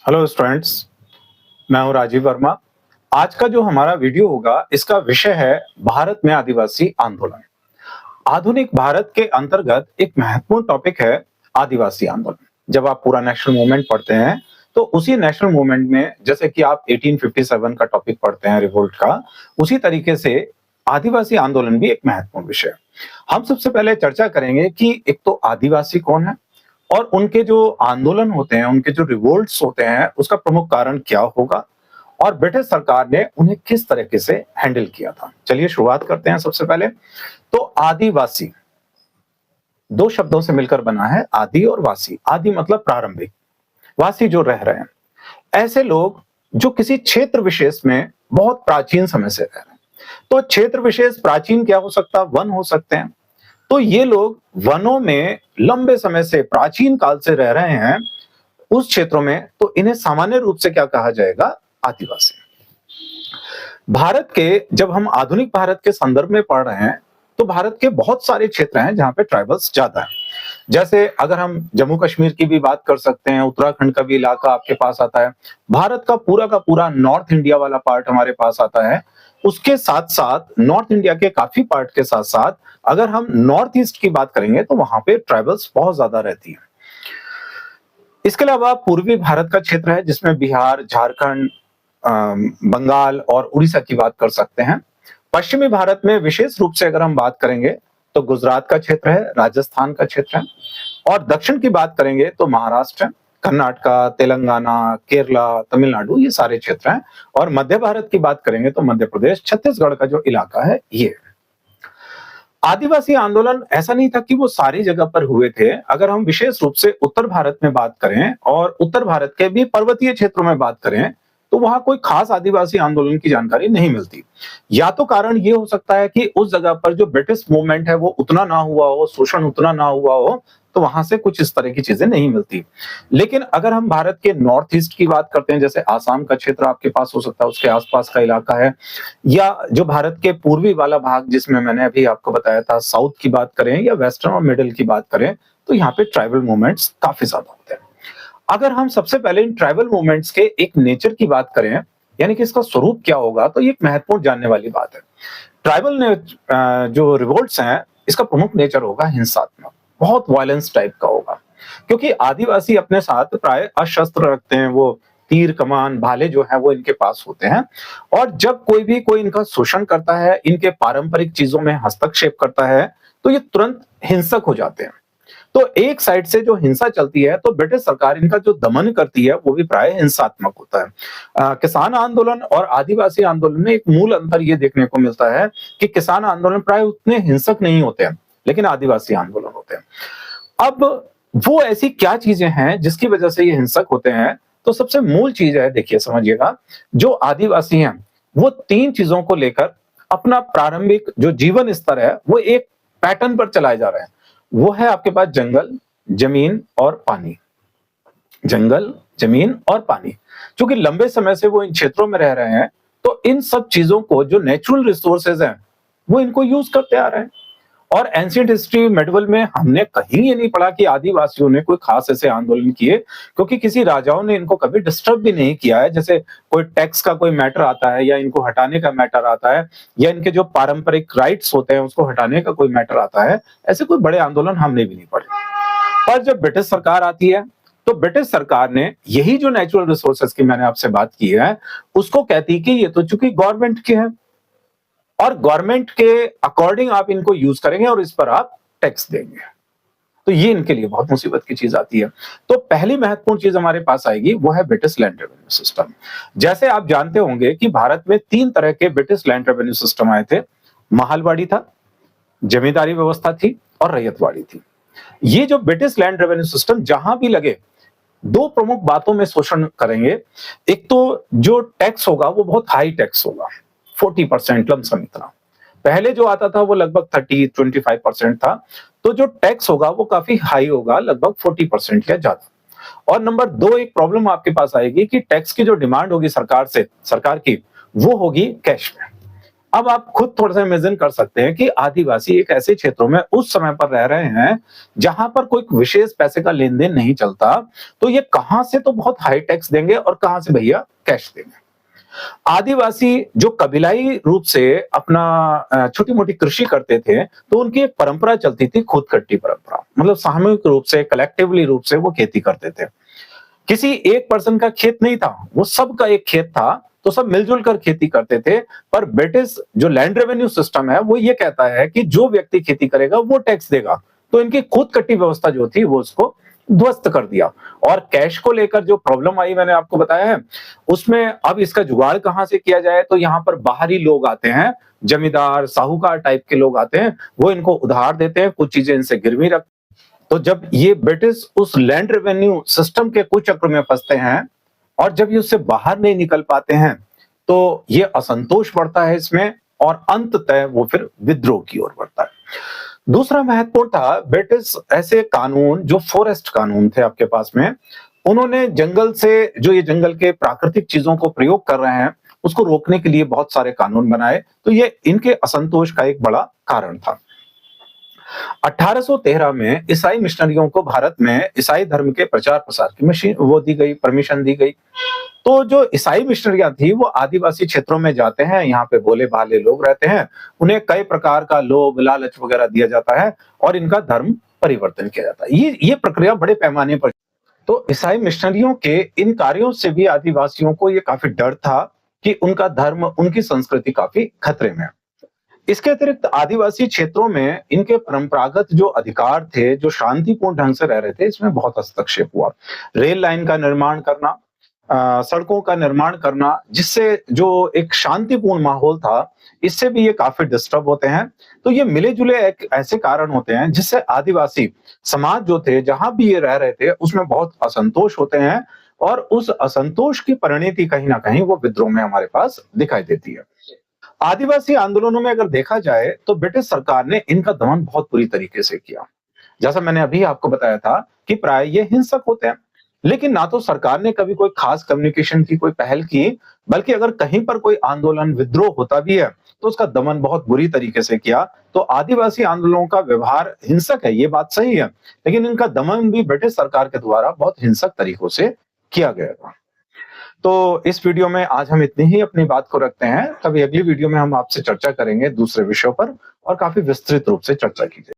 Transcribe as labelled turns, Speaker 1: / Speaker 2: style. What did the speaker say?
Speaker 1: Hello students, मैं हूं राजीव वर्मा। आज का जो हमारा वीडियो होगा इसका विषय है भारत में आदिवासी आंदोलन। आधुनिक भारत के अंतर्गत एक महत्वपूर्ण टॉपिक है आदिवासी आंदोलन। जब आप पूरा नेशनल मूवमेंट पढ़ते हैं तो उसी नेशनल मूवमेंट में जैसे कि आप 1857 का टॉपिक पढ़ते हैं रिवोल्ट का, उसी तरीके से आदिवासी आंदोलन भी एक महत्वपूर्ण विषय है। हम सबसे पहले चर्चा करेंगे कि एक तो आदिवासी कौन है और उनके जो आंदोलन होते हैं, उनके जो रिवोल्ट्स होते हैं, उसका प्रमुख कारण क्या होगा और ब्रिटिश सरकार ने उन्हें किस तरीके से हैंडल किया था। चलिए शुरुआत करते हैं। सबसे पहले तो आदिवासी दो शब्दों से मिलकर बना है, आदि और वासी। आदि मतलब प्रारंभिक, वासी जो रह रहे हैं, ऐसे लोग जो किसी क्षेत्र विशेष में बहुत प्राचीन समय से रह रहे हैं। तो क्षेत्र विशेष प्राचीन क्या हो सकता है? वन हो सकते हैं। तो ये लोग वनों में लंबे समय से, प्राचीन काल से रह रहे हैं उस क्षेत्रों में, तो इन्हें सामान्य रूप से क्या कहा जाएगा? आदिवासी। भारत के, जब हम आधुनिक भारत के संदर्भ में पढ़ रहे हैं तो भारत के बहुत सारे क्षेत्र हैं जहां पे ट्राइबल्स ज्यादा है। जैसे अगर हम जम्मू कश्मीर की भी बात कर सकते हैं, उत्तराखंड का भी इलाका आपके पास आता है, भारत का पूरा नॉर्थ इंडिया वाला पार्ट हमारे पास आता है। उसके साथ साथ नॉर्थ इंडिया के काफी पार्ट के साथ साथ अगर हम नॉर्थ ईस्ट की बात करेंगे तो वहां पे ट्राइबल्स बहुत ज्यादा रहती है। इसके अलावा पूर्वी भारत का क्षेत्र है जिसमें बिहार, झारखंड, बंगाल और उड़ीसा की बात कर सकते हैं। पश्चिमी भारत में विशेष रूप से अगर हम बात करेंगे तो गुजरात का क्षेत्र है, राजस्थान का क्षेत्र है, और दक्षिण की बात करेंगे तो महाराष्ट्र है, कर्नाटका, तेलंगाना, केरला, तमिलनाडु, ये सारे क्षेत्र हैं। और मध्य भारत की बात करेंगे तो मध्य प्रदेश, छत्तीसगढ़ का जो इलाका है ये। आदिवासी आंदोलन ऐसा नहीं था कि वो सारी जगह पर हुए थे। अगर हम विशेष रूप से उत्तर भारत में बात करें और उत्तर भारत के भी पर्वतीय क्षेत्रों में बात करें तो वहां कोई खास आदिवासी आंदोलन की जानकारी नहीं मिलती। या तो कारण ये हो सकता है कि उस जगह पर जो ब्रिटिश मूवमेंट है वो उतना ना हुआ हो, शोषण उतना ना हुआ हो, तो वहां से कुछ इस तरह की चीजें नहीं मिलती। लेकिन अगर हम भारत के नॉर्थ ईस्ट की बात करते हैं, जैसे आसाम का क्षेत्र आपके पास हो सकता है, उसके आसपास का इलाका है, या जो भारत के पूर्वी वाला भाग जिसमें मैंने अभी आपको बताया था साउथ की बात करें, या वेस्टर्न और मिडिल की बात करें, तो यहाँ पे ट्राइबल मूवमेंट्स काफी ज्यादा होते हैं। अगर हम सबसे पहले इन ट्राइबल मूवमेंट्स के एक नेचर की बात करें, यानी कि इसका स्वरूप क्या होगा, तो ये एक महत्वपूर्ण जानने वाली बात है। ट्राइबल ने जो रिवोल्ट्स हैं, इसका प्रमुख नेचर होगा हिंसात्मक, बहुत वायलेंस टाइप का होगा, क्योंकि आदिवासी अपने साथ प्राय अशस्त्र रखते हैं। वो तीर, कमान, भाले जो है वो इनके पास होते हैं, और जब कोई इनका शोषण करता है, इनके पारंपरिक चीजों में हस्तक्षेप करता है, तो ये तुरंत हिंसक हो जाते हैं। तो एक साइड से जो हिंसा चलती है तो ब्रिटिश सरकार इनका जो दमन करती है वो भी प्राय हिंसात्मक होता है। किसान आंदोलन और आदिवासी आंदोलन में एक मूल अंतर ये देखने को मिलता है कि किसान आंदोलन प्राय उतने हिंसक नहीं होते हैं, लेकिन आदिवासी आंदोलन होते हैं। अब वो ऐसी क्या चीजें हैं जिसकी वजह से ये हिंसक होते हैं? तो सबसे मूल चीज है, देखिए समझिएगा, जो आदिवासी हैं वो तीन चीजों को लेकर अपना प्रारंभिक जो जीवन स्तर है वो एक पैटर्न पर चलाए जा रहे हैं। वो है आपके पास जंगल, जमीन और पानी। जंगल, जमीन और पानी, क्योंकि लंबे समय से वो इन क्षेत्रों में रह रहे हैं, तो इन सब चीजों को, जो नेचुरल रिसोर्सेज हैं, वो इनको यूज करते आ रहे हैं। और एंशिएंट हिस्ट्री मेडवल में हमने कहीं ये नहीं पढ़ा कि आदिवासियों ने कोई खास ऐसे आंदोलन किए, क्योंकि किसी राजाओं ने इनको कभी डिस्टर्ब भी नहीं किया है। जैसे कोई टैक्स का कोई मैटर आता है, या इनको हटाने का मैटर आता है, या इनके जो पारंपरिक राइट्स होते हैं उसको हटाने का कोई मैटर आता है, ऐसे कोई बड़े आंदोलन हमने भी नहीं पढ़े। पर जब ब्रिटिश सरकार आती है तो ब्रिटिश सरकार ने यही जो नेचुरल रिसोर्सेज की मैंने आपसे बात की है, उसको कहती है कि ये तो चूंकि गवर्नमेंट की है और गवर्नमेंट के अकॉर्डिंग आप इनको यूज करेंगे और इस पर आप टैक्स देंगे, तो ये इनके लिए बहुत मुसीबत की चीज आती है। तो पहली महत्वपूर्ण चीज हमारे पास आएगी, वो है ब्रिटिश लैंड रेवेन्यू सिस्टम। जैसे आप जानते होंगे कि भारत में तीन तरह के ब्रिटिश लैंड रेवेन्यू सिस्टम आए थे। महलवाड़ी था, जमींदारी व्यवस्था थी, और रैयतवाड़ी थी। ये जो ब्रिटिश लैंड रेवेन्यू सिस्टम जहां भी लगे, दो प्रमुख बातों में शोषण करेंगे। एक तो जो टैक्स होगा वो बहुत हाई टैक्स होगा, 40% लमसम इतना। पहले जो आता था वो लगभग 25% था, तो जो टैक्स होगा वो काफी हाई होगा, लगभग 40% या ज्यादा। और नंबर दो, एक प्रॉब्लम आपके पास आएगी कि टैक्स की जो डिमांड होगी सरकार की, वो होगी कैश में। अब आप खुद थोड़ा सा इमेजिन कर सकते हैं कि आदिवासी एक ऐसे क्षेत्रों में उस समय पर रह रहे हैं जहां पर कोई विशेष पैसे का लेन देन नहीं चलता, तो ये कहां से तो बहुत हाई टैक्स देंगे और कहां से भैया कैश देंगे। आदिवासी जो कबीलाई रूप से अपना छोटी मोटी कृषि करते थे, तो उनकी एक परंपरा चलती थी, खुद कट्टी परंपरा, मतलब सामूहिक रूप से कलेक्टिवली रूप से वो खेती करते थे। किसी एक पर्सन का खेत नहीं था, वो सबका एक खेत था, तो सब मिलजुल कर खेती करते थे। पर ब्रिटिश जो लैंड रेवेन्यू सिस्टम है वो ये कहता है कि जो व्यक्ति खेती करेगा वो टैक्स देगा। तो इनकी खुद कट्टी व्यवस्था जो थी वो उसको ध्वस्त कर दिया। और कैश को लेकर जो प्रॉब्लम आई मैंने आपको बताया है, उसमें अब इसका जुगाड़ कहां से किया जाए, तो यहाँ पर बाहरी लोग आते हैं, जमींदार साहूकार टाइप के लोग आते हैं, वो इनको उधार देते हैं, कुछ चीजें इनसे गिरवी रख। तो जब ये ब्रिटिश उस लैंड रेवेन्यू सिस्टम के कुचक्र में फंसते हैं और जब ये उससे बाहर नहीं निकल पाते हैं, तो ये असंतोष बढ़ता है इसमें और अंततः वो फिर विद्रोह की ओर बढ़ता है। दूसरा महत्वपूर्ण था ब्रिटिश ऐसे कानून जो फॉरेस्ट कानून थे आपके पास में, उन्होंने जंगल से जो ये जंगल के प्राकृतिक चीजों को प्रयोग कर रहे हैं उसको रोकने के लिए बहुत सारे कानून बनाए, तो ये इनके असंतोष का एक बड़ा कारण था। 1813 में ईसाई मिशनरियों को भारत में ईसाई धर्म के प्रचार प्रसार की मशीन वो दी गई, परमिशन दी गई। तो जो ईसाई मिशनरियां थी वो आदिवासी क्षेत्रों में जाते हैं, यहाँ पे भोले भाले लोग रहते हैं, उन्हें कई प्रकार का लोभ लालच वगैरह दिया जाता है और इनका धर्म परिवर्तन किया जाता है। ये प्रक्रिया बड़े पैमाने पर। तो ईसाई मिशनरियों के इन कार्यों से भी आदिवासियों को ये काफी डर था कि उनका धर्म उनकी संस्कृति काफी खतरे में है। इसके अतिरिक्त आदिवासी क्षेत्रों में इनके परंपरागत जो अधिकार थे, जो शांतिपूर्ण ढंग से रह रहे थे, इसमें बहुत हस्तक्षेप हुआ। रेल लाइन का निर्माण करना, सड़कों का निर्माण करना, जिससे जो एक शांतिपूर्ण माहौल था, इससे भी ये काफी डिस्टर्ब होते हैं। तो ये मिले जुले एक ऐसे कारण होते हैं जिससे आदिवासी समाज जो थे, जहां भी ये रह रहे थे, उसमें बहुत असंतोष होते हैं और उस असंतोष की परिणति कहीं ना कहीं वो विद्रोह में हमारे पास दिखाई देती है। आदिवासी आंदोलनों में अगर देखा जाए तो ब्रिटिश सरकार ने इनका दमन बहुत बुरी तरीके से किया। जैसा मैंने अभी आपको बताया था कि प्राय ये हिंसक होते हैं, लेकिन ना तो सरकार ने कभी कोई खास कम्युनिकेशन की कोई पहल की, बल्कि अगर कहीं पर कोई आंदोलन विद्रोह होता भी है तो उसका दमन बहुत बुरी तरीके से किया। तो आदिवासी आंदोलनों का व्यवहार हिंसक है, ये बात सही है, लेकिन इनका दमन भी ब्रिटिश सरकार के द्वारा बहुत हिंसक तरीकों से किया गया था। तो इस वीडियो में आज हम इतनी ही अपनी बात को रखते हैं। कभी अगली वीडियो में हम आपसे चर्चा करेंगे दूसरे विषयों पर और काफी विस्तृत रूप से चर्चा की जाएगी।